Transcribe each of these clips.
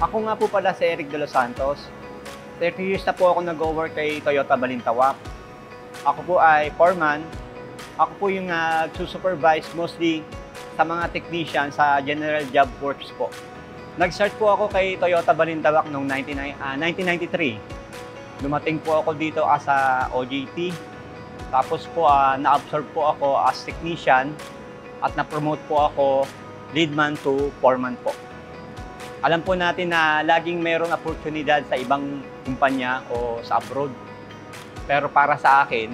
Ako nga po pala si Eric De Los Santos. 30 years na po ako nag-work kay Toyota Balintawak. Ako po ay foreman. Ako po yung nag-supervise mostly sa mga technician sa General Job Works po. Nag-start po ako kay Toyota Balintawak noong 1993. Dumating po ako dito as a OJT. Tapos po na-absorb po ako as technician at na-promote po ako leadman to foreman po. Alam po natin na laging mayroong oportunidad sa ibang kumpanya o sa abroad. Pero para sa akin,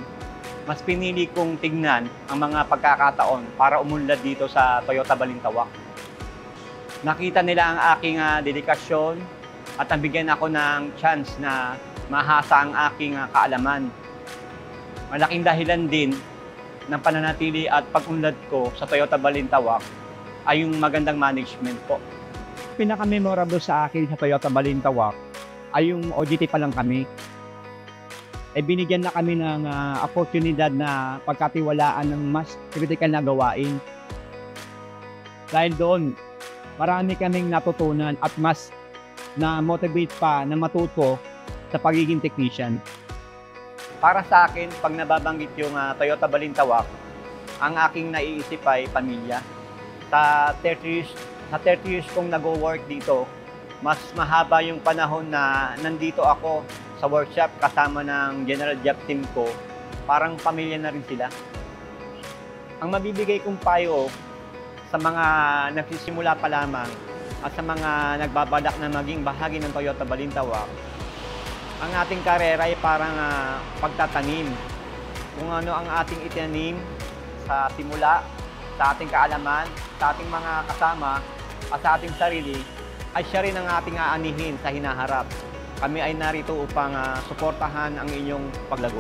mas pinili kong tignan ang mga pagkakataon para umunlad dito sa Toyota Balintawak. Nakita nila ang aking dedikasyon at nabigyan ako ng chance na mahasa ang aking kaalaman. Malaking dahilan din ng pananatili at pag-unlad ko sa Toyota Balintawak ay yung magandang management po. Pinaka-memorable sa akin sa Toyota Balintawak ay yung OJT pa lang kami. Binigyan na kami ng oportunidad na pagkatiwalaan ng mas critical na gawain. Dahil doon, marami kaming natutunan at mas na-motivate pa na matuto sa pagiging technician. Para sa akin, pag nababanggit yung Toyota Balintawak, ang aking naiisip ay pamilya. Sa 30 years kong nag-work dito, mas mahaba yung panahon na nandito ako sa workshop kasama ng general job team ko, parang pamilya na rin sila. Ang mabibigay kong payo sa mga nagsisimula pa lamang at sa mga nagbabalak na maging bahagi ng Toyota Balintawak, ang ating karera ay parang pagtatanim. Kung ano ang ating itinanim sa simula, sa ating kaalaman, sa ating mga kasama at sa ating sarili, ay siya rin ang ating aanihin sa hinaharap. Kami ay narito upang suportahan ang inyong paglago.